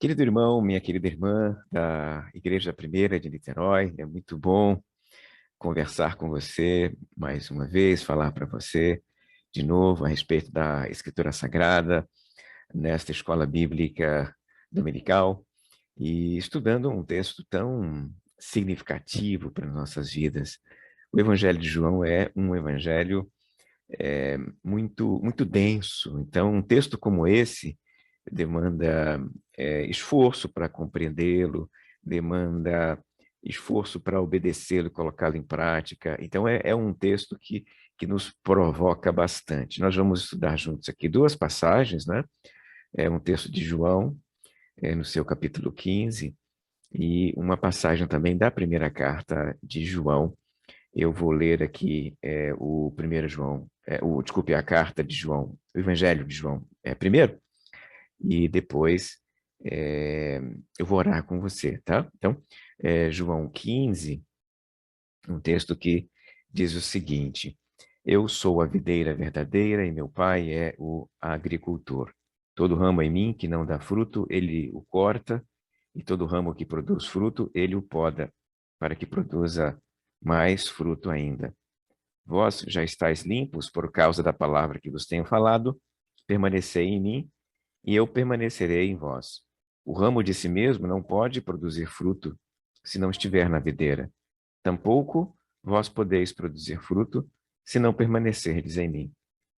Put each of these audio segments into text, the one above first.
Querido irmão, minha querida irmã da Igreja Primeira de Niterói, é muito bom conversar com você mais uma vez, falar para você de novo a respeito da Escritura Sagrada nesta escola bíblica dominical e estudando um texto tão significativo para nossas vidas. O Evangelho de João é um evangelho muito denso. Então, um texto como esse demanda esforço para compreendê-lo, demanda esforço para obedecê-lo e colocá-lo em prática. Então, é um texto que nos provoca bastante. Nós vamos estudar juntos aqui duas passagens, né? É um texto de João, no seu capítulo 15, e uma passagem também da primeira carta de João. Eu vou ler aqui o primeiro João, desculpe, a carta de João, o Evangelho de João, primeiro, e depois é, eu vou orar com você, tá? Então, João 15, um texto que diz o seguinte: Eu sou a videira verdadeira e meu pai é o agricultor. Todo ramo em mim que não dá fruto, ele o corta, e todo ramo que produz fruto, ele o poda, para que produza mais fruto ainda. Vós já estáis limpos por causa da palavra que vos tenho falado, permanecei em mim, e eu permanecerei em vós. O ramo de si mesmo não pode produzir fruto se não estiver na videira. Tampouco vós podeis produzir fruto se não permanecerdes em mim.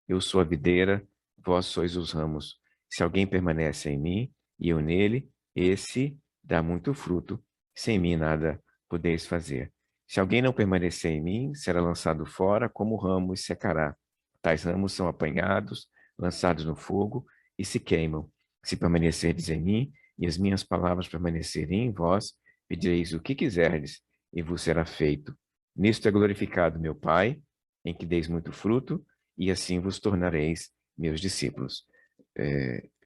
Eu sou a videira, vós sois os ramos. Se alguém permanece em mim e eu nele, esse dá muito fruto. Sem mim nada podeis fazer. Se alguém não permanecer em mim, será lançado fora como ramo e secará. Tais ramos são apanhados, lançados no fogo e se queimam. Se permanecerdes em mim e as minhas palavras permanecerem em vós, pedireis o que quiserdes e vos será feito. Nisto é glorificado meu Pai, em que deis muito fruto, e assim vos tornareis meus discípulos.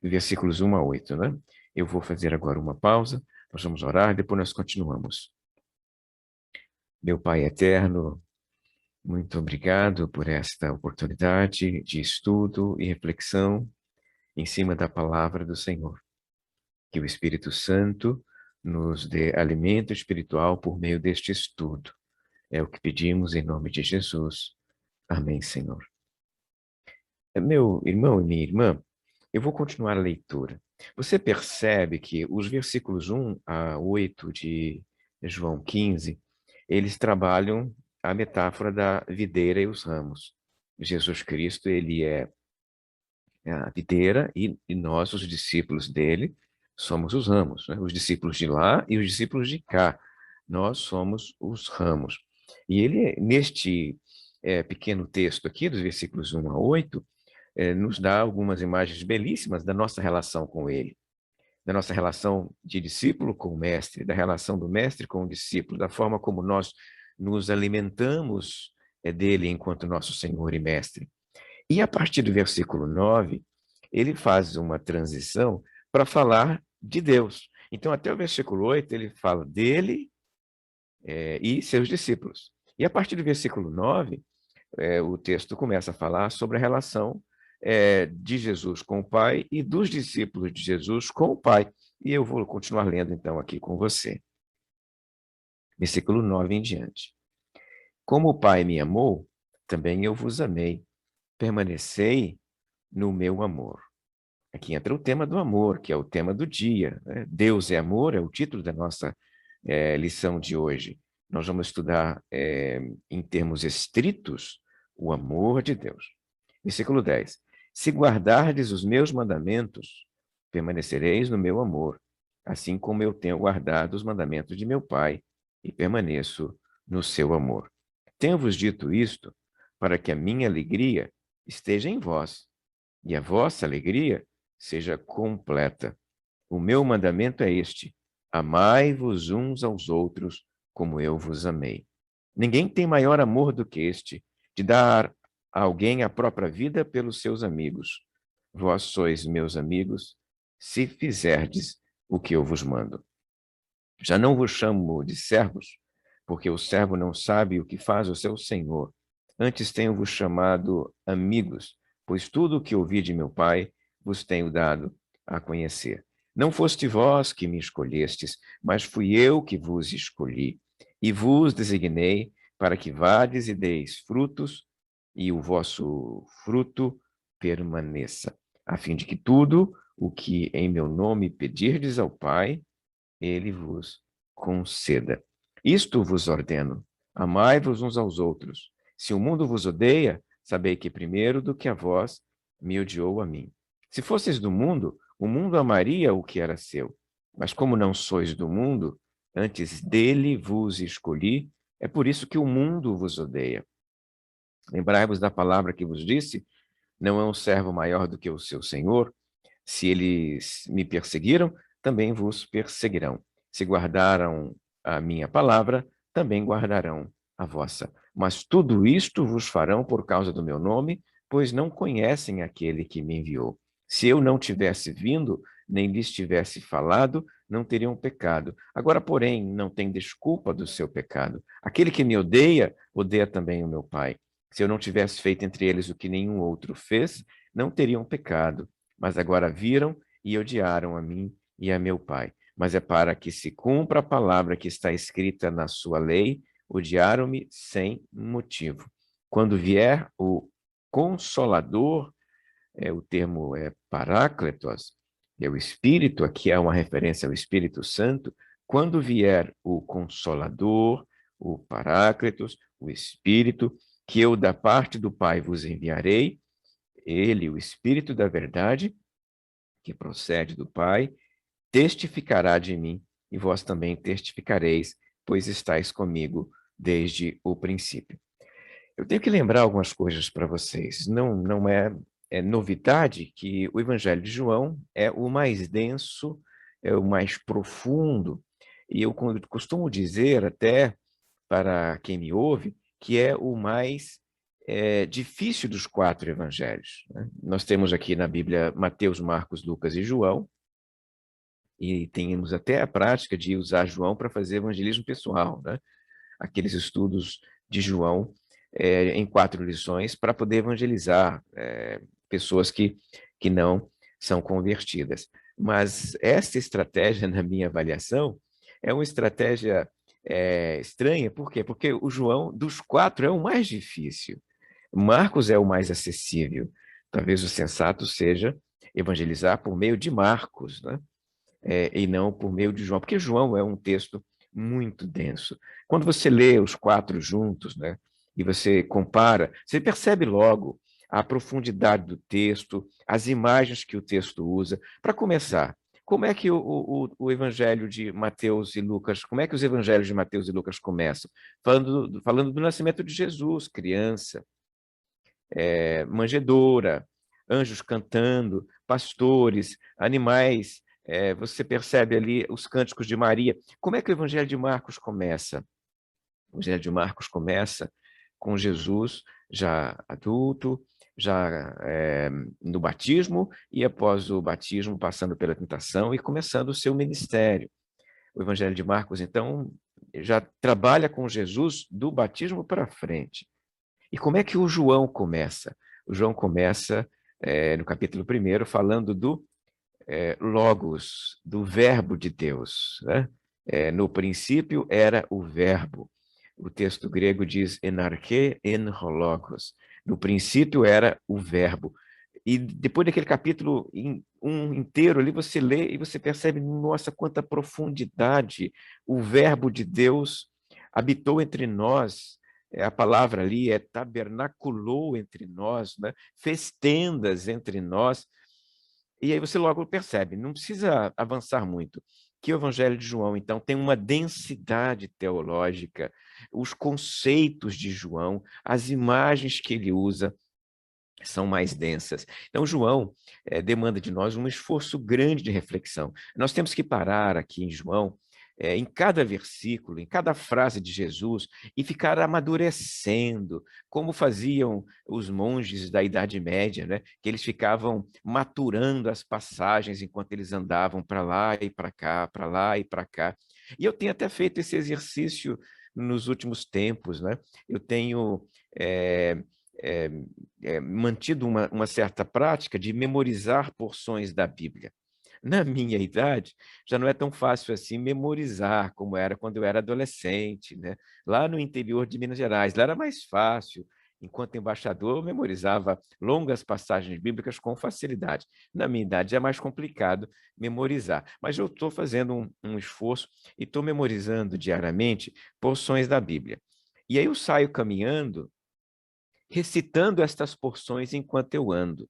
Versículos 1 a 8, né? Eu vou fazer agora uma pausa, nós vamos orar, depois nós continuamos. Meu Pai eterno, muito obrigado por esta oportunidade de estudo e reflexão em cima da palavra do Senhor. Que o Espírito Santo nos dê alimento espiritual por meio deste estudo. É o que pedimos em nome de Jesus. Amém, Senhor. Meu irmão e minha irmã, eu vou continuar a leitura. Você percebe que os versículos 1 a 8 de João 15, eles trabalham a metáfora da videira e os ramos. Jesus Cristo, ele é a videira e nós, os discípulos dele, somos os ramos, né? Os discípulos de lá e os discípulos de cá. Nós somos os ramos. E ele, neste pequeno texto aqui, dos versículos 1 a 8, nos dá algumas imagens belíssimas da nossa relação com ele, da nossa relação de discípulo com o mestre, da relação do mestre com o discípulo, da forma como nós nos alimentamos dele enquanto nosso Senhor e mestre. E a partir do versículo 9, ele faz uma transição para falar de Deus. Então, até o versículo 8, ele fala dele e seus discípulos. E a partir do versículo 9, o texto começa a falar sobre a relação de Jesus com o Pai e dos discípulos de Jesus com o Pai. E eu vou continuar lendo, então, aqui com você. Versículo 9 em diante. Como o Pai me amou, também eu vos amei. Permanecei no meu amor. Aqui entra o tema do amor, que é o tema do dia, né? Deus é amor, é o título da nossa lição de hoje. Nós vamos estudar, em termos estritos, o amor de Deus. Versículo 10. Se guardardes os meus mandamentos, permanecereis no meu amor, assim como eu tenho guardado os mandamentos de meu Pai e permaneço no seu amor. Tenho-vos dito isto para que a minha alegria esteja em vós e a vossa alegria seja completa. O meu mandamento é este: amai-vos uns aos outros como eu vos amei. Ninguém tem maior amor do que este, de dar a alguém a própria vida pelos seus amigos. Vós sois meus amigos, se fizerdes o que eu vos mando. Já não vos chamo de servos, porque o servo não sabe o que faz o seu senhor. Antes tenho-vos chamado amigos, pois tudo o que ouvi de meu Pai vos tenho dado a conhecer. Não foste vós que me escolhestes, mas fui eu que vos escolhi, e vos designei para que vades e deis frutos, e o vosso fruto permaneça, a fim de que tudo o que em meu nome pedirdes ao Pai, ele vos conceda. Isto vos ordeno: amai-vos uns aos outros. Se o mundo vos odeia, sabei que primeiro do que a vós me odiou a mim. Se fosseis do mundo, o mundo amaria o que era seu. Mas como não sois do mundo, antes dele vos escolhi, é por isso que o mundo vos odeia. Lembrai-vos da palavra que vos disse: não é um servo maior do que o seu senhor. Se eles me perseguiram, também vos perseguirão. Se guardaram a minha palavra, também guardarão a vossa. Mas tudo isto vos farão por causa do meu nome, pois não conhecem aquele que me enviou. Se eu não tivesse vindo, nem lhes tivesse falado, não teriam pecado. Agora, porém, não tem desculpa do seu pecado. Aquele que me odeia, odeia também o meu Pai. Se eu não tivesse feito entre eles o que nenhum outro fez, não teriam pecado. Mas agora viram e odiaram a mim e a meu Pai. Mas é para que se cumpra a palavra que está escrita na sua lei, odiaram-me sem motivo. Quando vier o Consolador, o termo é Parácletos, é o Espírito, aqui é uma referência ao Espírito Santo. Quando vier o Consolador, o Parácletos, o Espírito, que eu da parte do Pai vos enviarei, ele, o Espírito da verdade, que procede do Pai, testificará de mim, e vós também testificareis, pois estáis comigo desde o princípio. Eu tenho que lembrar algumas coisas para vocês. Não é novidade que o Evangelho de João é o mais denso, é o mais profundo, e eu costumo dizer até para quem me ouve que é o mais difícil dos quatro evangelhos, né? Nós temos aqui na Bíblia Mateus, Marcos, Lucas e João, e temos até a prática de usar João para fazer evangelismo pessoal, né? Aqueles estudos de João em 4 lições para poder evangelizar pessoas que não são convertidas. Mas essa estratégia, na minha avaliação, é uma estratégia estranha. Por quê? Porque o João, dos 4, é o mais difícil. Marcos é o mais acessível. Talvez o sensato seja evangelizar por meio de Marcos, né? E não por meio de João, porque João é um texto muito denso. Quando você lê os 4 juntos, né, e você compara, você percebe logo a profundidade do texto, as imagens que o texto usa. Para começar, como é que o Evangelho de Mateus e Lucas, como é que os Evangelhos de Mateus e Lucas começam? Falando do nascimento de Jesus, criança, manjedoura, anjos cantando, pastores, animais. Você percebe ali os cânticos de Maria. Como é que o Evangelho de Marcos começa? O Evangelho de Marcos começa com Jesus já adulto, já no batismo, e após o batismo passando pela tentação e começando o seu ministério. O Evangelho de Marcos, então, já trabalha com Jesus do batismo para frente. E como é que o João começa? O João começa no capítulo 1 falando do Logos, do Verbo de Deus, né? No princípio era o Verbo. O texto grego diz enarche en logos. No princípio era o Verbo. E depois daquele capítulo um inteiro ali, você lê e você percebe, nossa, quanta profundidade o Verbo de Deus habitou entre nós. A palavra ali é tabernaculou entre nós, né? Fez tendas entre nós. E aí você logo percebe, não precisa avançar muito, que o Evangelho de João, então, tem uma densidade teológica, os conceitos de João, as imagens que ele usa são mais densas. Então, João demanda de nós um esforço grande de reflexão. Nós temos que parar aqui em João, em cada versículo, em cada frase de Jesus, e ficar amadurecendo, como faziam os monges da Idade Média, né? Que eles ficavam maturando as passagens enquanto eles andavam para lá e para cá, para lá e para cá. E eu tenho até feito esse exercício nos últimos tempos, né? Eu tenho mantido uma certa prática de memorizar porções da Bíblia. Na minha idade, já não é tão fácil assim memorizar como era quando eu era adolescente, né? Lá no interior de Minas Gerais, lá era mais fácil. Enquanto embaixador, eu memorizava longas passagens bíblicas com facilidade. Na minha idade é mais complicado memorizar, mas eu estou fazendo um esforço e estou memorizando diariamente porções da Bíblia. E aí eu saio caminhando, recitando estas porções enquanto eu ando.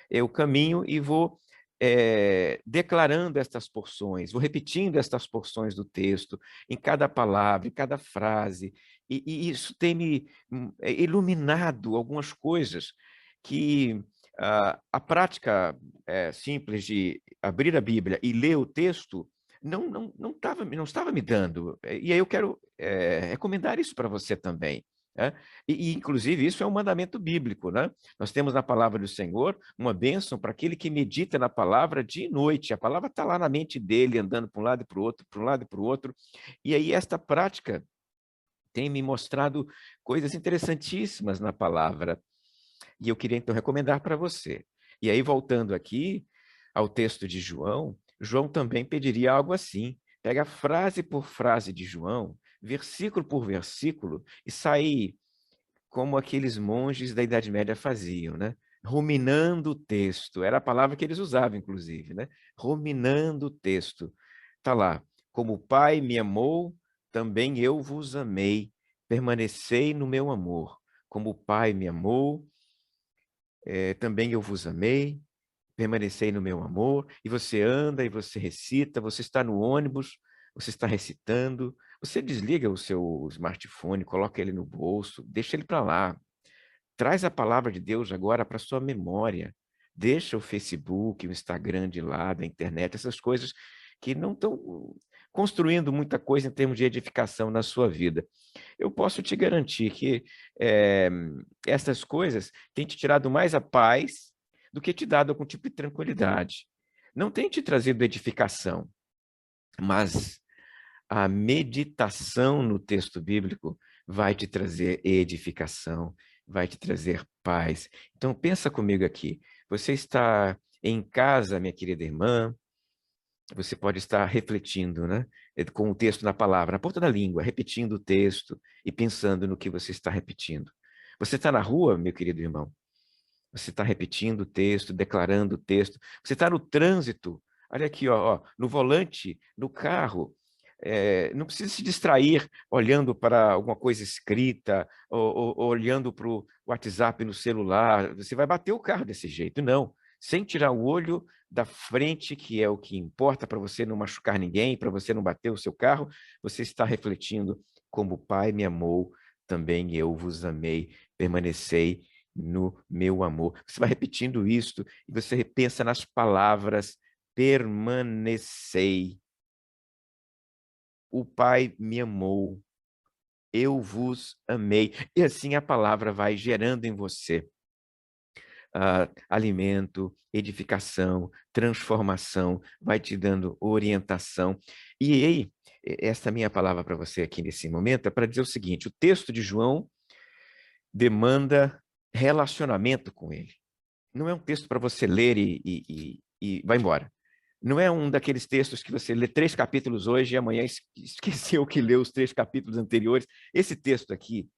Eu caminho e vou declarando estas porções, vou repetindo estas porções do texto, em cada palavra, em cada frase, e isso tem me iluminado algumas coisas que a prática simples de abrir a Bíblia e ler o texto não estava me dando. E aí eu quero recomendar isso para você também. Né? Inclusive, isso é um mandamento bíblico, né? Nós temos na palavra do Senhor uma bênção para aquele que medita na palavra dia e noite. A palavra está lá na mente dele, andando para um lado e para o outro, para um lado e para o outro. E aí esta prática tem me mostrado coisas interessantíssimas na palavra. E eu queria então recomendar para você. E aí, voltando aqui ao texto de João, João também pediria algo assim. Pega frase por frase de João, versículo por versículo, e sai como aqueles monges da Idade Média faziam, né? Ruminando o texto, era a palavra que eles usavam, inclusive, né? Ruminando o texto. Está lá, como o Pai me amou, também eu vos amei, permanecei no meu amor. Como o Pai me amou, também eu vos amei, permanecei no meu amor. E você anda e você recita, você está no ônibus, você está recitando, você desliga o seu smartphone, coloca ele no bolso, deixa ele para lá. Traz a palavra de Deus agora para sua memória. Deixa o Facebook, o Instagram de lado, a internet, essas coisas que não estão construindo muita coisa em termos de edificação na sua vida. Eu posso te garantir que essas coisas têm te tirado mais a paz do que te dado algum tipo de tranquilidade. Não tem te trazido edificação, mas a meditação no texto bíblico vai te trazer edificação, vai te trazer paz. Então pensa comigo aqui. Você está em casa, minha querida irmã, você pode estar refletindo, né, com o texto na palavra, na ponta da língua, repetindo o texto e pensando no que você está repetindo. Você está na rua, meu querido irmão, você está repetindo o texto, declarando o texto. Você está no trânsito. Olha aqui, ó, no volante, no carro. Não precisa se distrair olhando para alguma coisa escrita ou olhando para o WhatsApp no celular. Você vai bater o carro desse jeito. Não. Sem tirar o olho da frente, que é o que importa para você não machucar ninguém, para você não bater o seu carro, você está refletindo como o Pai me amou, também eu vos amei, permanecei no meu amor. Você vai repetindo isto e você pensa nas palavras permanecei. O Pai me amou, eu vos amei. E assim a palavra vai gerando em você alimento, edificação, transformação, vai te dando orientação. E aí, esta minha palavra para você aqui nesse momento é para dizer o seguinte: o texto de João demanda relacionamento com ele. Não é um texto para você ler e vai embora. Não é um daqueles textos que você lê 3 capítulos hoje e amanhã esqueceu que leu os 3 capítulos anteriores. Esse texto aqui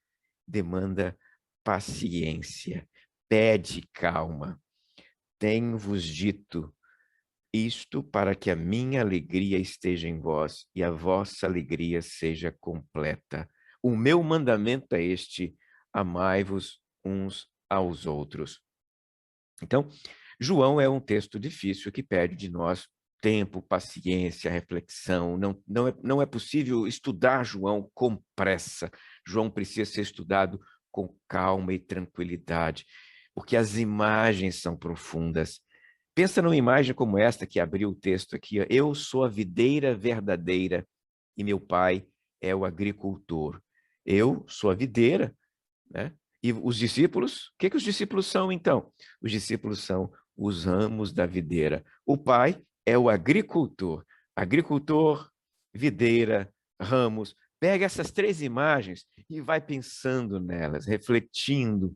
demanda paciência, pede calma. Tenho-vos dito isto para que a minha alegria esteja em vós e a vossa alegria seja completa. O meu mandamento é este: amai-vos uns aos outros. Então, João é um texto difícil que pede de nós tempo, paciência, reflexão. Não é possível estudar João com pressa. João precisa ser estudado com calma e tranquilidade, porque as imagens são profundas. Pensa numa imagem como esta que abriu o texto aqui. Ó. Eu sou a videira verdadeira e meu pai é o agricultor. Eu sou a videira, né? E os discípulos, o que os discípulos são então? Os discípulos são os ramos da videira. O pai é o agricultor. Agricultor, videira, ramos. Pega essas 3 imagens e vai pensando nelas, refletindo,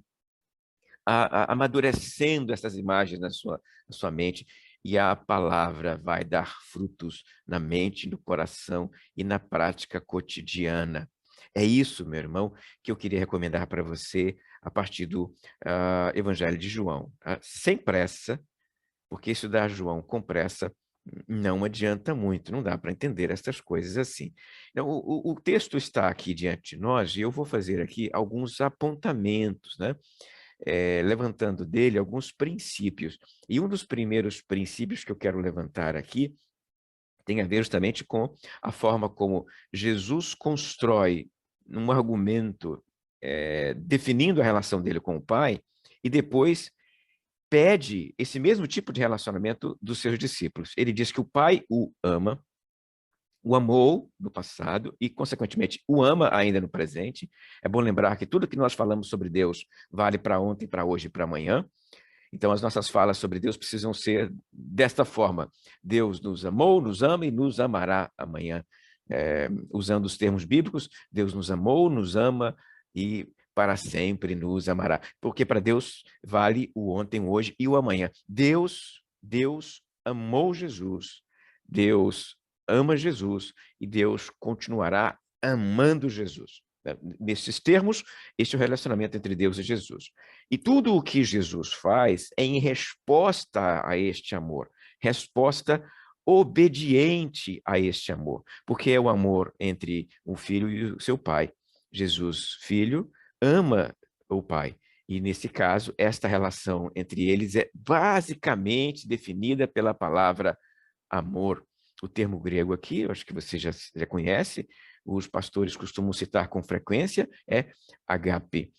amadurecendo essas imagens na sua mente. e a palavra vai dar frutos na mente, no coração e na prática cotidiana. É isso, meu irmão, que eu queria recomendar para você a partir do Evangelho de João. Sem pressa, porque estudar João com pressa não adianta muito, não dá para entender essas coisas assim. Então, o texto está aqui diante de nós e eu vou fazer aqui alguns apontamentos, né? Levantando dele alguns princípios. E um dos primeiros princípios que eu quero levantar aqui tem a ver justamente com a forma como Jesus constrói um argumento definindo a relação dele com o Pai e depois pede esse mesmo tipo de relacionamento dos seus discípulos. Ele diz que o Pai o ama, o amou no passado e, consequentemente, o ama ainda no presente. É bom lembrar que tudo que nós falamos sobre Deus vale para ontem, para hoje e para amanhã. Então, as nossas falas sobre Deus precisam ser desta forma. Deus nos amou, nos ama e nos amará amanhã. Usando os termos bíblicos, Deus nos amou, nos ama e para sempre nos amará. Porque para Deus vale o ontem, o hoje e o amanhã. Deus amou Jesus. Deus ama Jesus e Deus continuará amando Jesus. Nesses termos, este é o relacionamento entre Deus e Jesus. E tudo o que Jesus faz é em resposta a este amor, resposta obediente a este amor, porque é o amor entre o filho e o seu pai. Jesus, filho, ama o pai. E, nesse caso, esta relação entre eles é basicamente definida pela palavra amor. O termo grego aqui, eu acho que você já conhece, os pastores costumam citar com frequência, é agape.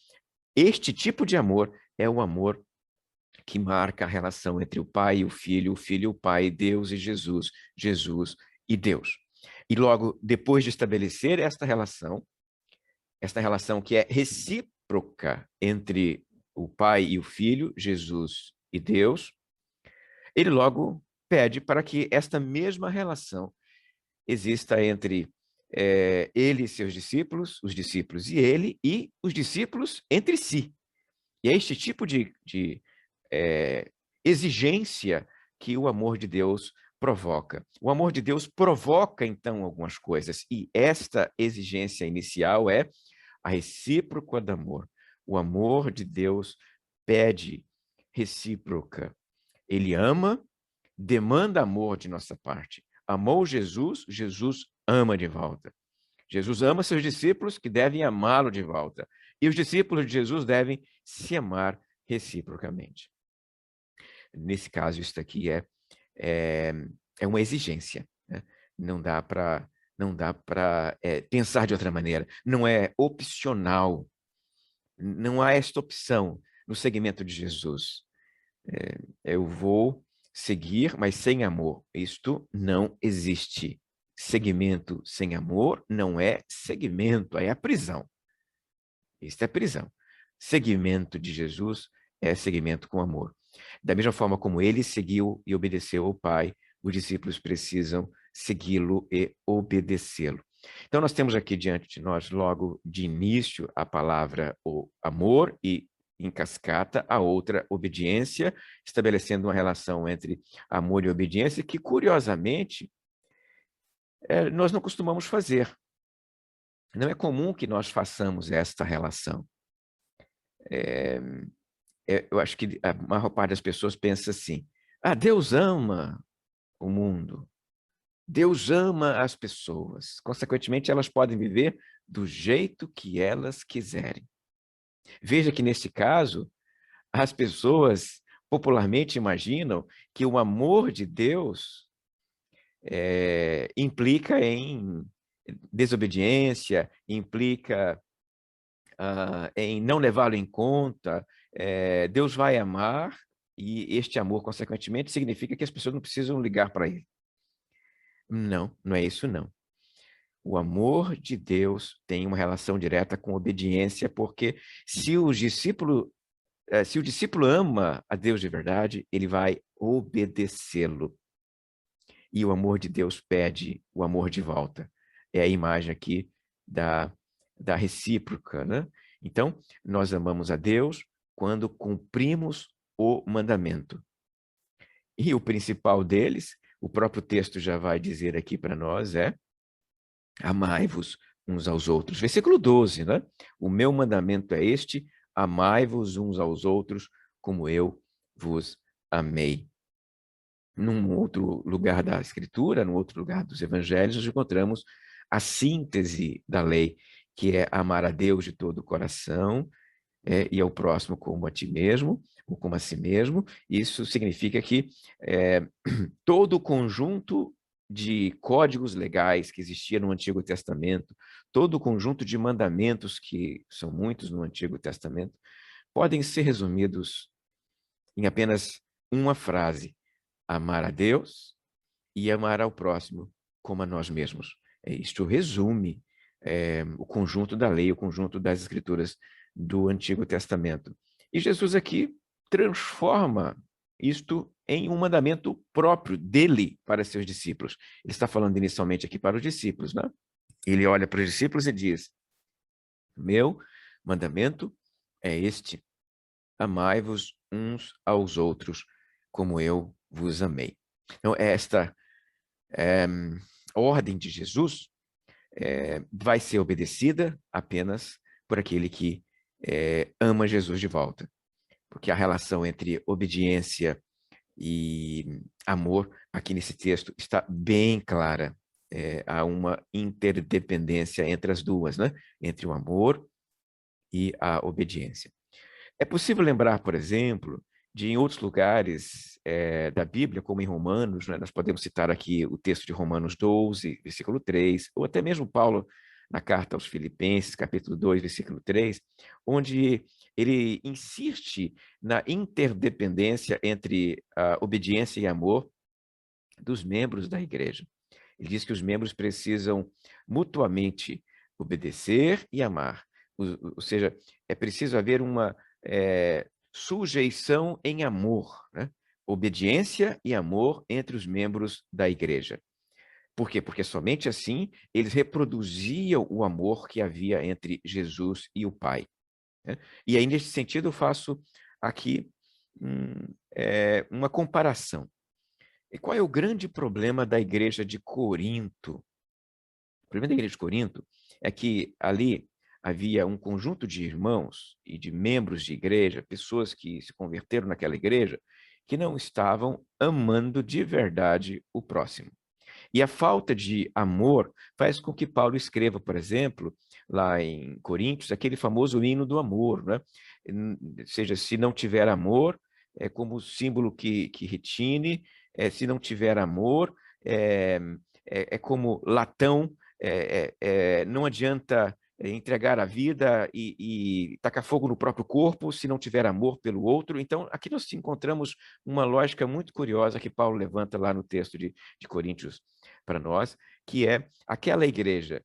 Este tipo de amor é o amor que marca a relação entre o pai e o filho e o pai, Deus e Jesus, Jesus e Deus. E logo, depois de estabelecer esta relação que é recíproca entre o pai e o filho, Jesus e Deus, ele logo pede para que esta mesma relação exista entre ele e seus discípulos, os discípulos e ele, e os discípulos entre si. E é este tipo de exigência que o amor de Deus provoca. O amor de Deus provoca, então, algumas coisas, e esta exigência inicial é a recíproca do amor. O amor de Deus pede recíproca. Ele ama, demanda amor de nossa parte. Amou Jesus, Jesus ama de volta. Jesus ama seus discípulos, que devem amá-lo de volta. E os discípulos de Jesus devem se amar reciprocamente. Nesse caso, isso aqui é uma exigência. Né? Não dá para pensar de outra maneira. Não é opcional. Não há esta opção no segmento de Jesus. Eu vou seguir, mas sem amor. Isto não existe. Segmento sem amor não é segmento, é a prisão. Isso é prisão. Segmento de Jesus é segmento com amor. Da mesma forma como ele seguiu e obedeceu ao Pai, os discípulos precisam segui-lo e obedecê-lo. Então, nós temos aqui diante de nós, logo de início, a palavra o amor e, em cascata, a outra obediência, estabelecendo uma relação entre amor e obediência que, curiosamente, nós não costumamos fazer. Não é comum que nós façamos esta relação. Eu acho que a maior parte das pessoas pensa assim: Deus ama o mundo, Deus ama as pessoas, consequentemente, elas podem viver do jeito que elas quiserem. Veja que, nesse caso, as pessoas popularmente imaginam que o amor de Deus implica em desobediência, implica em não levá-lo em conta. Deus vai amar e este amor, consequentemente, significa que as pessoas não precisam ligar para ele. Não, não é isso não. O amor de Deus tem uma relação direta com obediência, porque se o discípulo ama a Deus de verdade, ele vai obedecê-lo. E o amor de Deus pede o amor de volta. É a imagem aqui da recíproca, né? Então, nós amamos a Deus quando cumprimos o mandamento. E o principal deles, o próprio texto já vai dizer aqui para nós, é amai-vos uns aos outros. Versículo 12, né? O meu mandamento é este, amai-vos uns aos outros como eu vos amei. Num outro lugar da Escritura, num outro lugar dos Evangelhos, nós encontramos a síntese da lei, que é amar a Deus de todo o coração, e ao próximo como a ti mesmo, ou como a si mesmo. Isso significa que todo o conjunto de códigos legais que existia no Antigo Testamento, todo o conjunto de mandamentos, que são muitos no Antigo Testamento, podem ser resumidos em apenas uma frase: amar a Deus e amar ao próximo como a nós mesmos. Isto resume o conjunto da lei, o conjunto das escrituras do Antigo Testamento. E Jesus aqui transforma isto em um mandamento próprio dele para seus discípulos. Ele está falando inicialmente aqui para os discípulos, né? Ele olha para os discípulos e diz: meu mandamento é este: amai-vos uns aos outros como eu vos amei. Então, esta ordem de Jesus vai ser obedecida apenas por aquele que ama Jesus de volta. Porque a relação entre obediência e amor, aqui nesse texto, está bem clara. Há uma interdependência entre as duas, né? Entre o amor e a obediência. É possível lembrar, por exemplo, de em outros lugares da Bíblia, como em Romanos, né? Nós podemos citar aqui o texto de Romanos 12, versículo 3, ou até mesmo Paulo na carta aos Filipenses, capítulo 2, versículo 3, onde ele insiste na interdependência entre a obediência e amor dos membros da igreja. Ele diz que os membros precisam mutuamente obedecer e amar. Ou seja, é preciso haver uma sujeição em amor, né? Obediência e amor entre os membros da igreja. Por quê? Porque somente assim eles reproduziam o amor que havia entre Jesus e o Pai, né? E aí, nesse sentido, eu faço aqui uma comparação. E qual é o grande problema da igreja de Corinto? O problema da igreja de Corinto é que ali havia um conjunto de irmãos e de membros de igreja, pessoas que se converteram naquela igreja, que não estavam amando de verdade o próximo. E a falta de amor faz com que Paulo escreva, por exemplo, lá em Coríntios, aquele famoso hino do amor, né? Ou seja, se não tiver amor, é como símbolo que retine, se não tiver amor, é como latão, não adianta entregar a vida e tacar fogo no próprio corpo se não tiver amor pelo outro. Então, aqui nós encontramos uma lógica muito curiosa que Paulo levanta lá no texto de Coríntios para nós, que é aquela igreja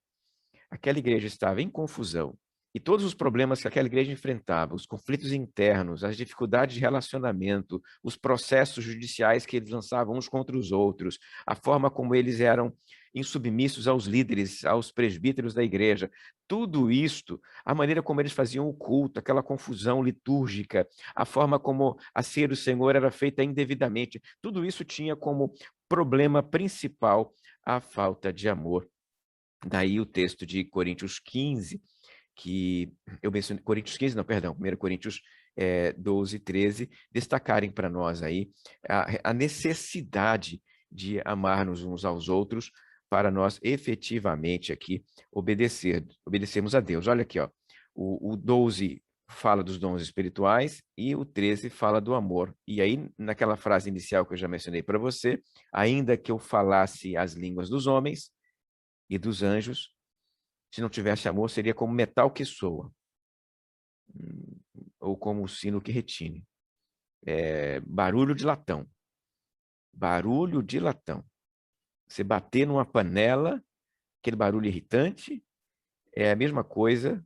estava em confusão, e todos os problemas que aquela igreja enfrentava, os conflitos internos, as dificuldades de relacionamento, os processos judiciais que eles lançavam uns contra os outros, a forma como eles eram insubmissos aos líderes, aos presbíteros da igreja, tudo isto, a maneira como eles faziam o culto, aquela confusão litúrgica, a forma como a ceia do Senhor era feita indevidamente, tudo isso tinha como problema principal a falta de amor. Daí o texto de Coríntios 15, que eu mencionei, Coríntios 15, não, perdão, 1 Coríntios 12, 13, destacarem para nós aí a necessidade de amarmos uns aos outros para nós efetivamente aqui obedecermos a Deus. Olha aqui, ó, o 12 fala dos dons espirituais e o 13 fala do amor. E aí, naquela frase inicial que eu já mencionei para você, ainda que eu falasse as línguas dos homens e dos anjos, se não tivesse amor, seria como metal que soa, ou como o sino que retine. Barulho de latão. Barulho de latão. Você bater numa panela, aquele barulho irritante, é a mesma coisa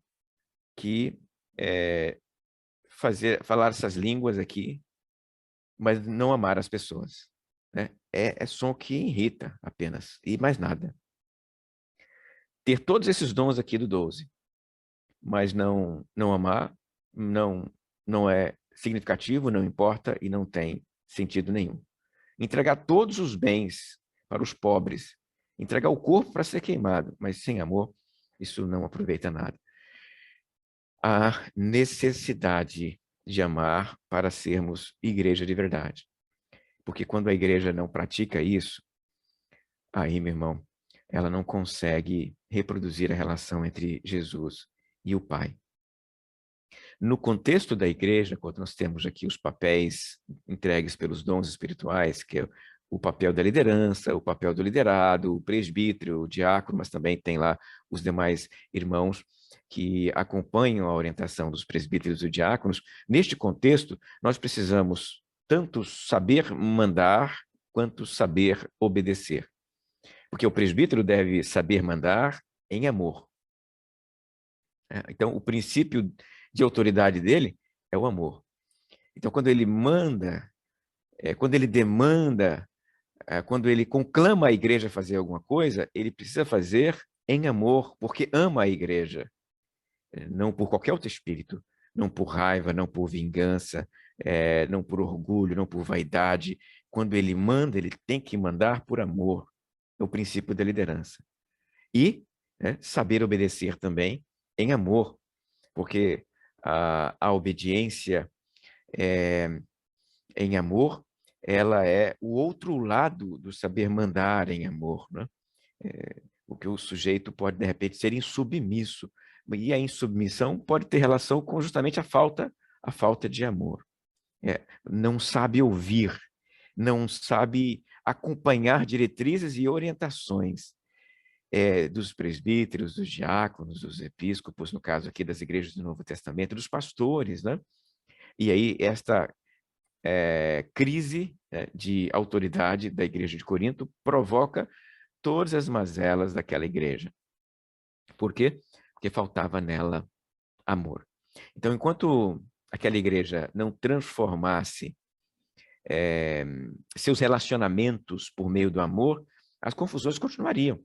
que falar essas línguas aqui, mas não amar as pessoas, né? É som que irrita apenas, e mais nada. Ter todos esses dons aqui do 12, mas não amar, não é significativo, não importa e não tem sentido nenhum. entregar todos os bens para os pobres, entregar o corpo para ser queimado, mas sem amor, isso não aproveita nada. Há necessidade de amar para sermos igreja de verdade. Porque quando a igreja não pratica isso, aí, meu irmão, ela não consegue reproduzir a relação entre Jesus e o Pai. No contexto da igreja, quando nós temos aqui os papéis entregues pelos dons espirituais, que é o papel da liderança, o papel do liderado, o presbítero, o diácono, mas também tem lá os demais irmãos que acompanham a orientação dos presbíteros e diáconos. Neste contexto, nós precisamos tanto saber mandar quanto saber obedecer. Porque o presbítero deve saber mandar em amor. Então, o princípio de autoridade dele é o amor. Então, quando ele manda, quando ele demanda, quando ele conclama a igreja a fazer alguma coisa, ele precisa fazer em amor, porque ama a igreja. Não por qualquer outro espírito, não por raiva, não por vingança, não por orgulho, não por vaidade. Quando ele manda, ele tem que mandar por amor. É o princípio da liderança. E saber obedecer também em amor, porque a obediência em amor, ela é o outro lado do saber mandar em amor, né? O que o sujeito pode, de repente, ser insubmisso, e a insubmissão pode ter relação com justamente a falta de amor. Não sabe ouvir, não sabe acompanhar diretrizes e orientações dos presbíteros, dos diáconos, dos episcopos, no caso aqui das igrejas do Novo Testamento, dos pastores, né? E aí esta crise de autoridade da igreja de Corinto provoca todas as mazelas daquela igreja. Por quê? Porque faltava nela amor. Então, enquanto aquela igreja não transformasse seus relacionamentos por meio do amor, as confusões continuariam.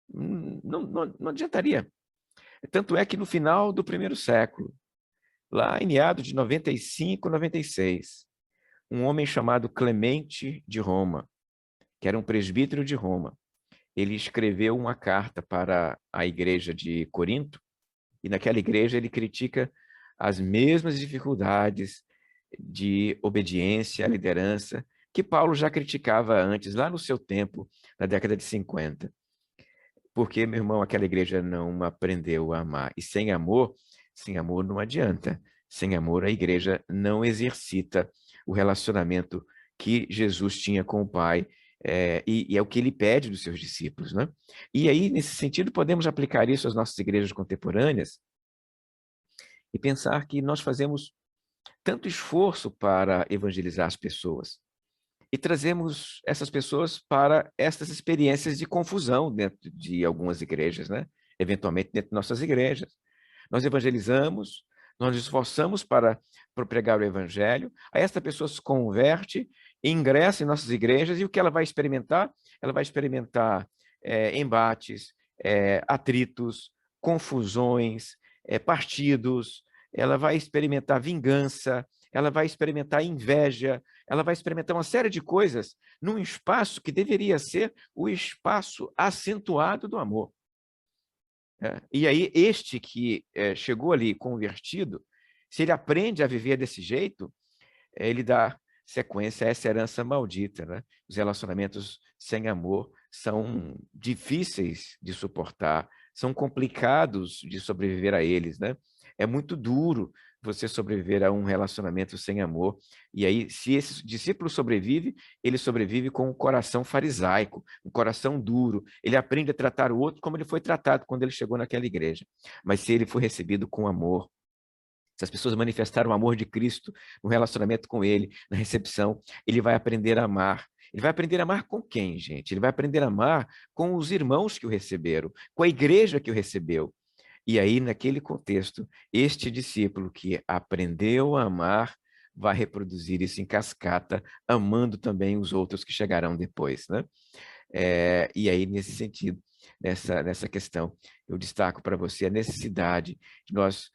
Não adiantaria. Tanto é que no final do primeiro século, lá em meados de 95, 96, um homem chamado Clemente de Roma, que era um presbítero de Roma, ele escreveu uma carta para a igreja de Corinto, e naquela igreja ele critica as mesmas dificuldades de obediência à liderança que Paulo já criticava antes, lá no seu tempo, na década de 50. Porque, meu irmão, aquela igreja não aprendeu a amar. E sem amor não adianta. Sem amor, a igreja não exercita o relacionamento que Jesus tinha com o Pai, e é o que ele pede dos seus discípulos, né? E aí, nesse sentido, podemos aplicar isso às nossas igrejas contemporâneas e pensar que nós fazemos tanto esforço para evangelizar as pessoas e trazemos essas pessoas para essas experiências de confusão dentro de algumas igrejas, né? Eventualmente dentro de nossas igrejas. Nós evangelizamos, nós nos esforçamos para pregar o evangelho, aí essa pessoa se converte, ingressa em nossas igrejas, e o que ela vai experimentar? Ela vai experimentar embates, atritos, confusões, partidos, ela vai experimentar vingança, ela vai experimentar inveja, ela vai experimentar uma série de coisas num espaço que deveria ser o espaço acentuado do amor. E aí, este que chegou ali convertido, se ele aprende a viver desse jeito, ele dá sequência a essa herança maldita, né? Os relacionamentos sem amor são difíceis de suportar, são complicados de sobreviver a eles, né? É muito duro você sobreviver a um relacionamento sem amor. E aí, se esse discípulo sobrevive, ele sobrevive com um coração farisaico, um coração duro. Ele aprende a tratar o outro como ele foi tratado quando ele chegou naquela igreja. Mas se ele for recebido com amor, se as pessoas manifestaram o amor de Cristo no relacionamento com ele, na recepção, ele vai aprender a amar. Ele vai aprender a amar com quem, gente? Ele vai aprender a amar com os irmãos que o receberam, com a igreja que o recebeu. E aí, naquele contexto, este discípulo que aprendeu a amar vai reproduzir isso em cascata, amando também os outros que chegarão depois, né? E aí, nesse sentido, nessa questão, eu destaco para você a necessidade de nós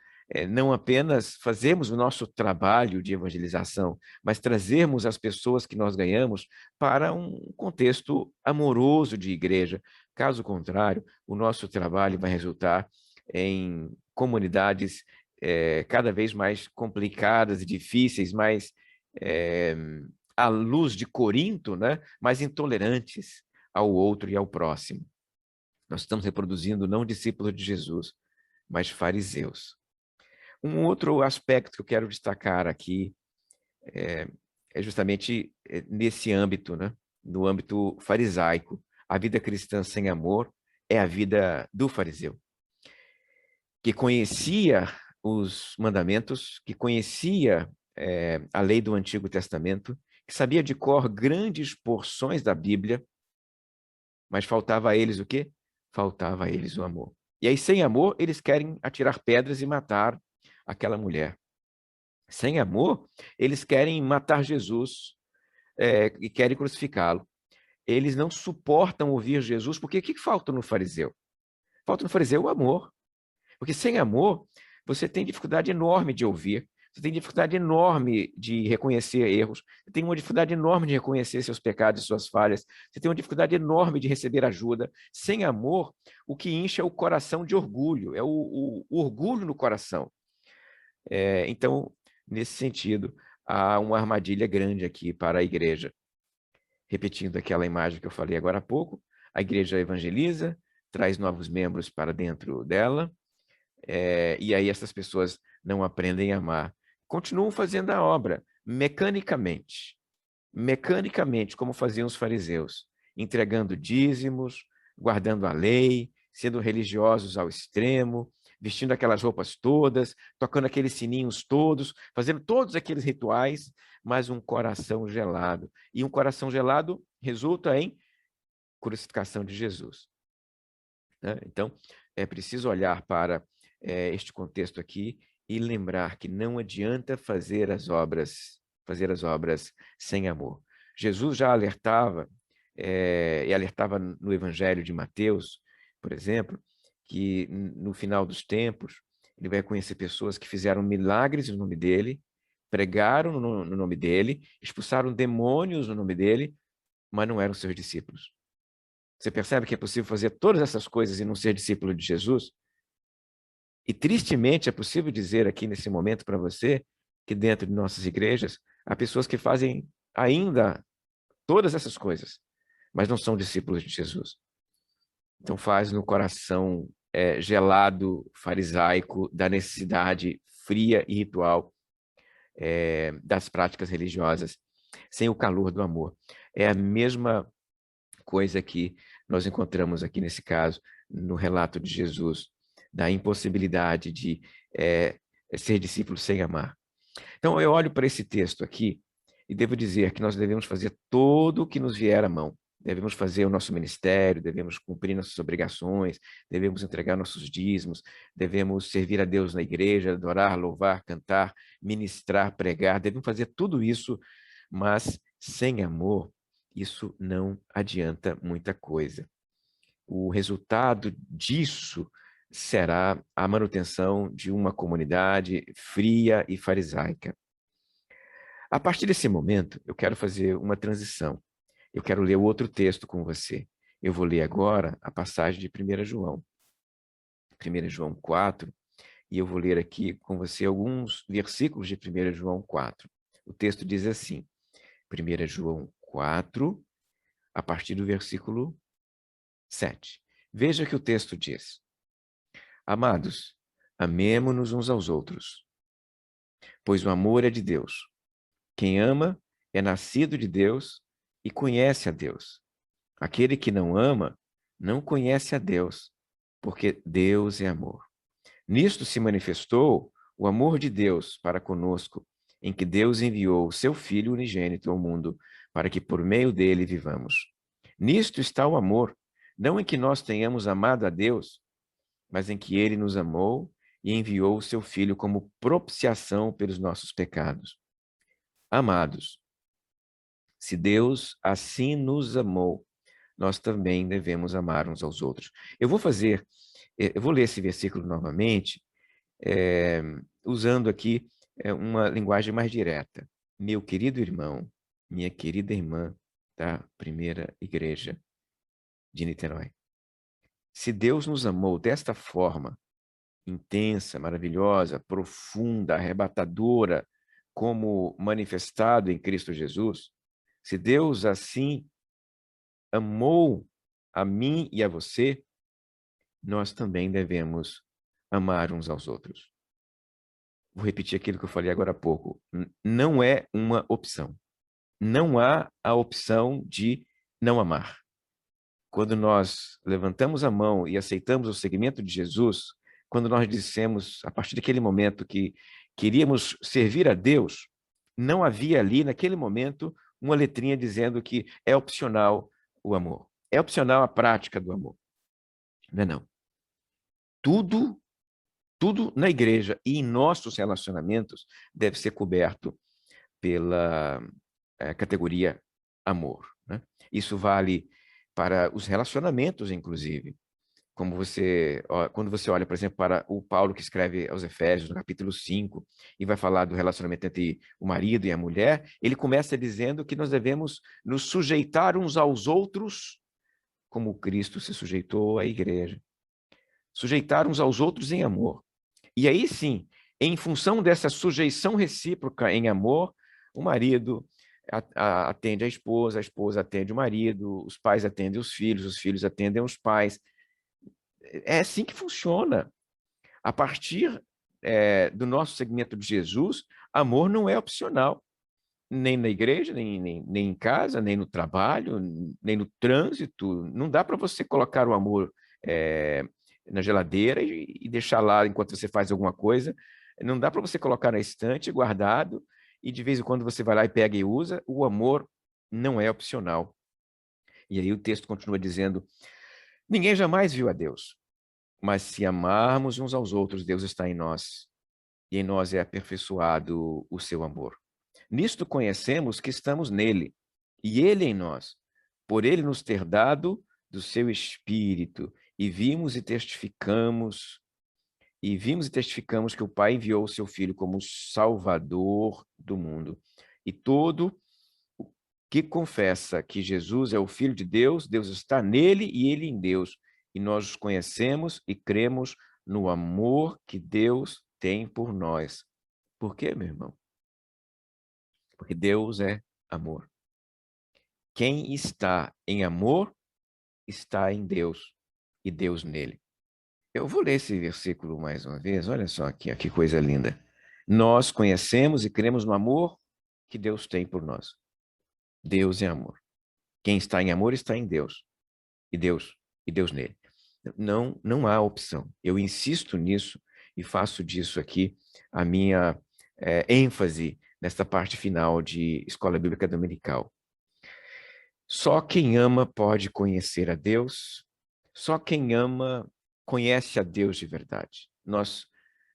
não apenas fazermos o nosso trabalho de evangelização, mas trazermos as pessoas que nós ganhamos para um contexto amoroso de igreja. Caso contrário, o nosso trabalho vai resultar em comunidades cada vez mais complicadas e difíceis, mais à luz de Corinto, né? Mais intolerantes ao outro e ao próximo. Nós estamos reproduzindo não discípulos de Jesus, mas fariseus. Um outro aspecto que eu quero destacar aqui é justamente nesse âmbito, né? No âmbito farisaico. A vida cristã sem amor é a vida do fariseu, que conhecia os mandamentos, que conhecia a lei do Antigo Testamento, que sabia de cor grandes porções da Bíblia, mas faltava a eles o quê? Faltava a eles o amor. E aí, sem amor, eles querem atirar pedras e matar aquela mulher. Sem amor, eles querem matar Jesus e querem crucificá-lo. Eles não suportam ouvir Jesus, porque o que falta no fariseu? Falta no fariseu o amor. Porque sem amor, você tem dificuldade enorme de ouvir, você tem dificuldade enorme de reconhecer erros, você tem uma dificuldade enorme de reconhecer seus pecados e suas falhas, você tem uma dificuldade enorme de receber ajuda. Sem amor, o que incha é o coração de orgulho, é o orgulho no coração. Então, nesse sentido, há uma armadilha grande aqui para a igreja. Repetindo aquela imagem que eu falei agora há pouco, a igreja evangeliza, traz novos membros para dentro dela, e aí essas pessoas não aprendem a amar. Continuam fazendo a obra mecanicamente, como faziam os fariseus, entregando dízimos, guardando a lei, sendo religiosos ao extremo, vestindo aquelas roupas todas, tocando aqueles sininhos todos, fazendo todos aqueles rituais, mas um coração gelado. E um coração gelado resulta em crucificação de Jesus. Então, é preciso olhar para este contexto aqui e lembrar que não adianta fazer as obras sem amor. Jesus já alertava, e alertava no Evangelho de Mateus, por exemplo, que no final dos tempos, ele vai conhecer pessoas que fizeram milagres no nome dele, pregaram no nome dele, expulsaram demônios no nome dele, mas não eram seus discípulos. Você percebe que é possível fazer todas essas coisas e não ser discípulo de Jesus? E tristemente é possível dizer aqui nesse momento para você que dentro de nossas igrejas há pessoas que fazem ainda todas essas coisas, mas não são discípulos de Jesus. Então faz no coração gelado, farisaico, da necessidade fria e ritual das práticas religiosas, sem o calor do amor. É a mesma coisa que nós encontramos aqui nesse caso, no relato de Jesus, da impossibilidade de ser discípulo sem amar. Então, eu olho para esse texto aqui e devo dizer que nós devemos fazer tudo o que nos vier à mão. Devemos fazer o nosso ministério, devemos cumprir nossas obrigações, devemos entregar nossos dízimos, devemos servir a Deus na igreja, adorar, louvar, cantar, ministrar, pregar, devemos fazer tudo isso, mas sem amor, isso não adianta muita coisa. O resultado disso será a manutenção de uma comunidade fria e farisaica. A partir desse momento, eu quero fazer uma transição. Eu quero ler outro texto com você. Eu vou ler agora a passagem de 1 João. 1 João 4, e eu vou ler aqui com você alguns versículos de 1 João 4. O texto diz assim, 1 João 4, a partir do versículo 7. Veja que o texto diz: Amados, amemo-nos uns aos outros, pois o amor é de Deus. Quem ama é nascido de Deus e conhece a Deus. Aquele que não ama não conhece a Deus, porque Deus é amor. Nisto se manifestou o amor de Deus para conosco, em que Deus enviou o seu Filho unigênito ao mundo, para que por meio dele vivamos. Nisto está o amor, não em que nós tenhamos amado a Deus, mas em que ele nos amou e enviou o seu Filho como propiciação pelos nossos pecados. Amados, se Deus assim nos amou, nós também devemos amar uns aos outros. Eu vou ler esse versículo novamente, usando aqui uma linguagem mais direta. Meu querido irmão, minha querida irmã da primeira igreja de Niterói. Se Deus nos amou desta forma, intensa, maravilhosa, profunda, arrebatadora, como manifestado em Cristo Jesus, se Deus assim amou a mim e a você, nós também devemos amar uns aos outros. Vou repetir aquilo que eu falei agora há pouco. Não é uma opção. Não há a opção de não amar. Quando nós levantamos a mão e aceitamos o seguimento de Jesus, quando nós dissemos, a partir daquele momento, que queríamos servir a Deus, não havia ali, naquele momento, uma letrinha dizendo que é opcional o amor. É opcional a prática do amor. Não é não. Tudo na igreja e em nossos relacionamentos deve ser coberto pela categoria amor, né? Isso vale para os relacionamentos, inclusive. Quando você olha, por exemplo, para o Paulo que escreve aos Efésios, no capítulo 5, e vai falar do relacionamento entre o marido e a mulher, ele começa dizendo que nós devemos nos sujeitar uns aos outros, como Cristo se sujeitou à igreja. Sujeitar uns aos outros em amor. E aí sim, em função dessa sujeição recíproca em amor, o marido atende a esposa atende o marido, os pais atendem os filhos atendem os pais. É assim que funciona. A partir do nosso segmento de Jesus, amor não é opcional, nem na igreja, nem em casa, nem no trabalho, nem no trânsito. Não dá para você colocar o amor na geladeira e deixar lá enquanto você faz alguma coisa. Não dá para você colocar na estante, guardado, e de vez em quando você vai lá e pega e usa. O amor não é opcional. E aí o texto continua dizendo: ninguém jamais viu a Deus, mas se amarmos uns aos outros, Deus está em nós, e em nós é aperfeiçoado o seu amor. Nisto conhecemos que estamos nele, e ele em nós, por ele nos ter dado do seu Espírito, e vimos e testificamos que o Pai enviou o seu Filho como Salvador do mundo. E todo que confessa que Jesus é o Filho de Deus, Deus está nele e ele em Deus. E nós os conhecemos e cremos no amor que Deus tem por nós. Por quê, meu irmão? Porque Deus é amor. Quem está em amor, está em Deus e Deus nele. Eu vou ler esse versículo mais uma vez, olha só aqui, ó, que coisa linda. Nós conhecemos e cremos no amor que Deus tem por nós. Deus é amor. Quem está em amor está em Deus. E Deus nele. Não há opção. Eu insisto nisso e faço disso aqui a minha ênfase nesta parte final de Escola Bíblica Dominical. Só quem ama pode conhecer a Deus, só quem ama conhece a Deus de verdade. Nós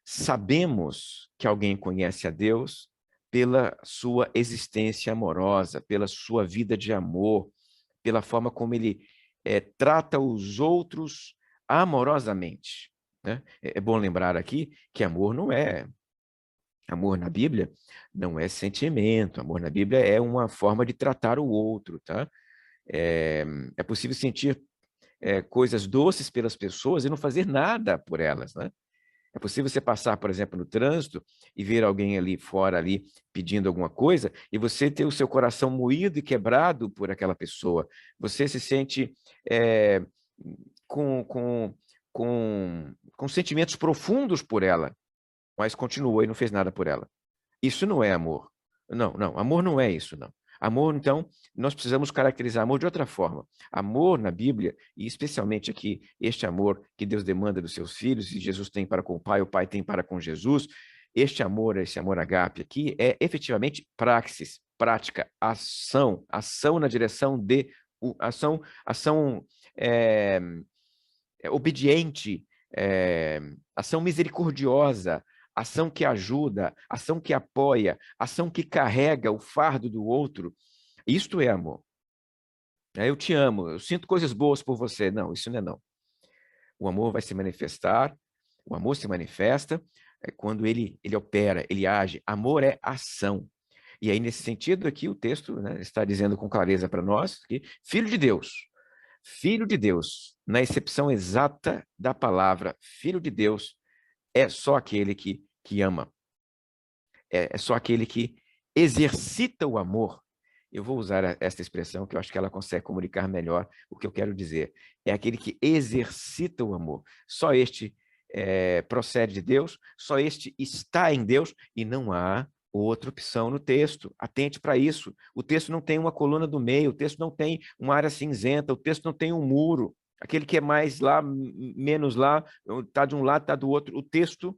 sabemos que alguém conhece a Deus pela sua existência amorosa, pela sua vida de amor, pela forma como ele trata os outros amorosamente, né? É bom lembrar aqui que amor na Bíblia não é sentimento, amor na Bíblia é uma forma de tratar o outro, tá? É possível sentir coisas doces pelas pessoas e não fazer nada por elas, né? É possível você passar, por exemplo, no trânsito e ver alguém ali fora ali pedindo alguma coisa e você ter o seu coração moído e quebrado por aquela pessoa. Você se sente com, com, com sentimentos profundos por ela, mas continuou e não fez nada por ela. Isso não é amor. Não, amor não é isso, não. Amor, então, nós precisamos caracterizar amor de outra forma. Amor na Bíblia, e especialmente aqui, este amor que Deus demanda dos seus filhos, e Jesus tem para com o Pai tem para com Jesus, este amor, esse amor agape aqui, é efetivamente praxis, prática, ação na direção de, ação obediente, ação misericordiosa, ação que ajuda, ação que apoia, ação que carrega o fardo do outro. Isto é amor. Eu te amo, eu sinto coisas boas por você. Não, isso não é não. O amor vai se manifestar, o amor se manifesta é quando ele opera, ele age. Amor é ação. E aí, nesse sentido aqui, o texto, né, está dizendo com clareza para nós que filho de Deus, na acepção exata da palavra, filho de Deus, é só aquele que ama. É só aquele que exercita o amor. Eu vou usar esta expressão, que eu acho que ela consegue comunicar melhor o que eu quero dizer. É aquele que exercita o amor. Só este procede de Deus, só este está em Deus, e não há outra opção no texto. Atente para isso. O texto não tem uma coluna do meio, o texto não tem uma área cinzenta, o texto não tem um muro. Aquele que é mais lá, menos lá, está de um lado, está do outro. O texto,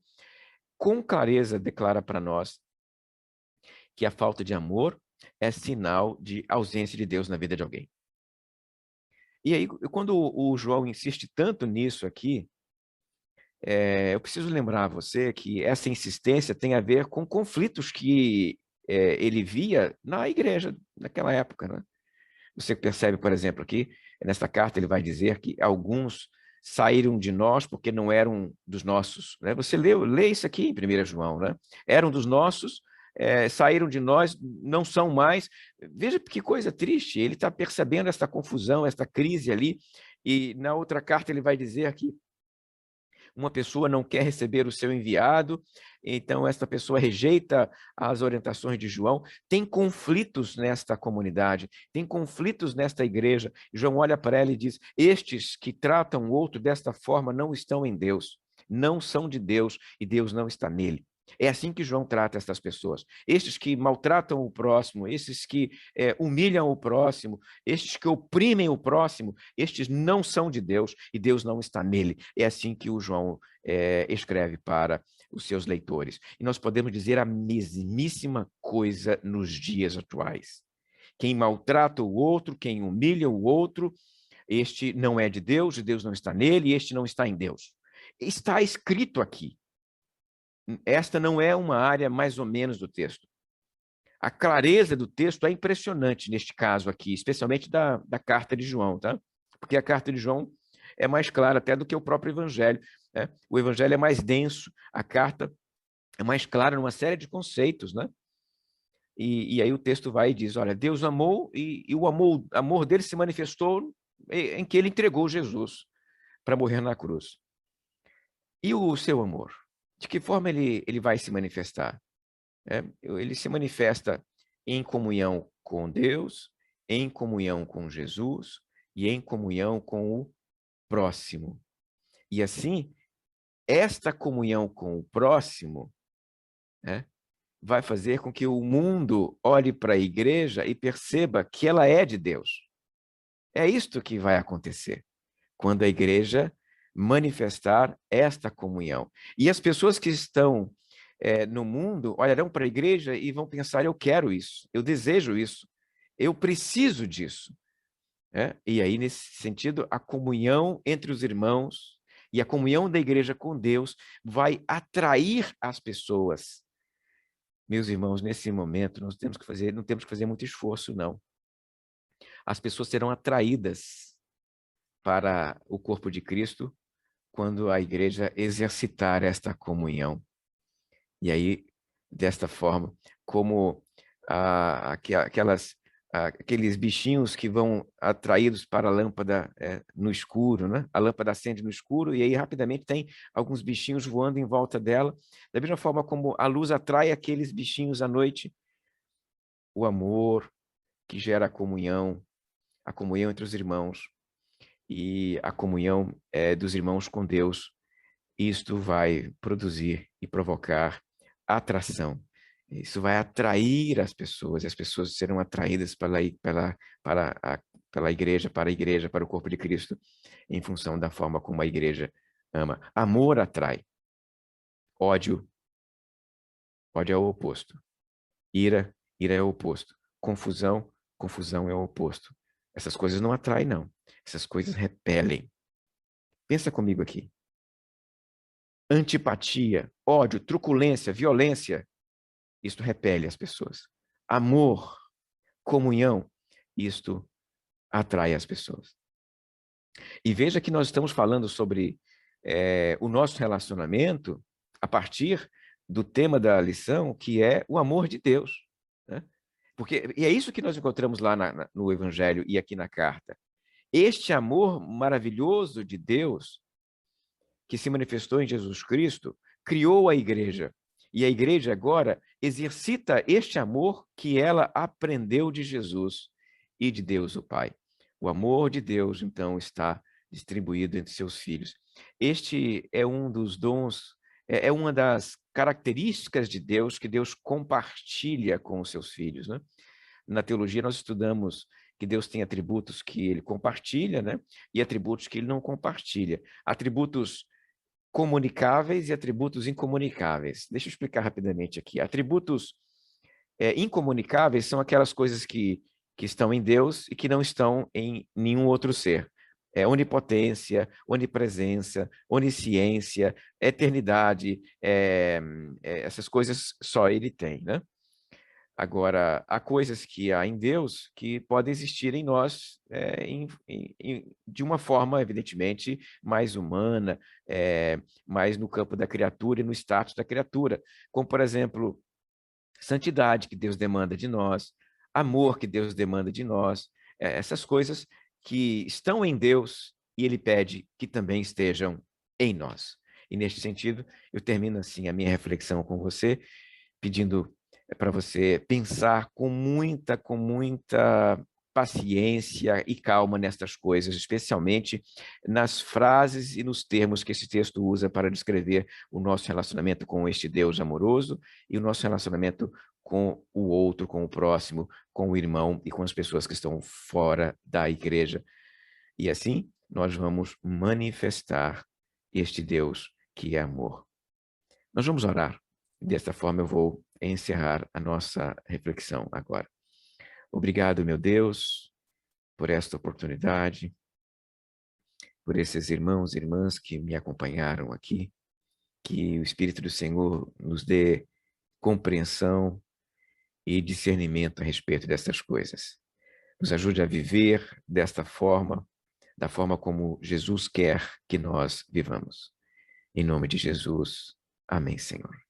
com clareza, declara para nós que a falta de amor é sinal de ausência de Deus na vida de alguém. E aí, quando o João insiste tanto nisso aqui, eu preciso lembrar a você que essa insistência tem a ver com conflitos que ele via na igreja naquela época, né? Você percebe, por exemplo, aqui, nesta carta ele vai dizer que alguns saíram de nós porque não eram dos nossos, né? Você lê isso aqui em 1 João, né? Eram dos nossos, saíram de nós, não são mais. Veja que coisa triste, ele está percebendo essa confusão, essa crise ali, e na outra carta ele vai dizer que uma pessoa não quer receber o seu enviado, então essa pessoa rejeita as orientações de João. Tem conflitos nesta comunidade, tem conflitos nesta igreja. João olha para ela e diz: estes que tratam o outro desta forma não estão em Deus, não são de Deus e Deus não está nele. É assim que João trata essas pessoas. Estes que maltratam o próximo, estes que humilham o próximo, estes que oprimem o próximo, estes não são de Deus e Deus não está nele. É assim que o João escreve para os seus leitores. E nós podemos dizer a mesmíssima coisa nos dias atuais. Quem maltrata o outro, quem humilha o outro, este não é de Deus, e Deus não está nele, e este não está em Deus. Está escrito aqui. Esta não é uma área mais ou menos do texto. A clareza do texto é impressionante neste caso aqui, especialmente da carta de João, tá? Porque a carta de João é mais clara até do que o próprio evangelho, né? O evangelho é mais denso, a carta é mais clara numa série de conceitos, né? E aí o texto vai e diz, olha, Deus amou e o amor dele se manifestou em que ele entregou Jesus para morrer na cruz. E o seu amor? De que forma ele vai se manifestar? Ele se manifesta em comunhão com Deus, em comunhão com Jesus e em comunhão com o próximo. E assim, esta comunhão com o próximo, né, vai fazer com que o mundo olhe para a igreja e perceba que ela é de Deus. É isto que vai acontecer quando a igreja manifestar esta comunhão. E as pessoas que estão no mundo olharão para a igreja e vão pensar, eu quero isso, eu desejo isso, eu preciso disso. E aí, nesse sentido, a comunhão entre os irmãos e a comunhão da igreja com Deus vai atrair as pessoas. Meus irmãos, nesse momento, não temos que fazer muito esforço, não. As pessoas serão atraídas para o corpo de Cristo quando a igreja exercitar esta comunhão. E aí, desta forma, como aqueles bichinhos que vão atraídos para a lâmpada no escuro, né? A lâmpada acende no escuro e aí rapidamente tem alguns bichinhos voando em volta dela. Da mesma forma como a luz atrai aqueles bichinhos à noite, o amor que gera a comunhão entre os irmãos e a comunhão dos irmãos com Deus, isto vai produzir e provocar atração. Isso vai atrair as pessoas serão atraídas pela igreja, para o corpo de Cristo, em função da forma como a igreja ama. Amor atrai. Ódio é o oposto. Ira é o oposto. Confusão é o oposto. Essas coisas não atraem, não. Essas coisas repelem. Pensa comigo aqui. Antipatia, ódio, truculência, violência, isto repele as pessoas. Amor, comunhão, isto atrai as pessoas. E veja que nós estamos falando sobre o nosso relacionamento a partir do tema da lição, que é o amor de Deus, né? E é isso que nós encontramos lá no Evangelho e aqui na carta. Este amor maravilhoso de Deus, que se manifestou em Jesus Cristo, criou a igreja. E a igreja agora exercita este amor que ela aprendeu de Jesus e de Deus o Pai. O amor de Deus, então, está distribuído entre seus filhos. Este é um dos dons, é uma das características de Deus que Deus compartilha com os seus filhos, né? Na teologia nós estudamos que Deus tem atributos que ele compartilha, né? E atributos que ele não compartilha. Atributos comunicáveis e atributos incomunicáveis. Deixa eu explicar rapidamente aqui. Atributos incomunicáveis são aquelas coisas que estão em Deus e que não estão em nenhum outro ser. Onipotência, onipresença, onisciência, eternidade, essas coisas só ele tem, né? Agora, há coisas que há em Deus que podem existir em nós de uma forma, evidentemente, mais humana, mais no campo da criatura e no status da criatura. Como, por exemplo, santidade que Deus demanda de nós, amor que Deus demanda de nós, essas coisas que estão em Deus e Ele pede que também estejam em nós. E, neste sentido, eu termino assim a minha reflexão com você, pedindo para você pensar com muita paciência e calma nestas coisas, especialmente nas frases e nos termos que esse texto usa para descrever o nosso relacionamento com este Deus amoroso e o nosso relacionamento com o outro, com o próximo, com o irmão e com as pessoas que estão fora da igreja. E assim, nós vamos manifestar este Deus que é amor. Nós vamos orar. Desta forma, eu vou encerrar a nossa reflexão agora. Obrigado, meu Deus, por esta oportunidade, por esses irmãos e irmãs que me acompanharam aqui. Que o Espírito do Senhor nos dê compreensão e discernimento a respeito dessas coisas. Nos ajude a viver desta forma, da forma como Jesus quer que nós vivamos. Em nome de Jesus. Amém, Senhor.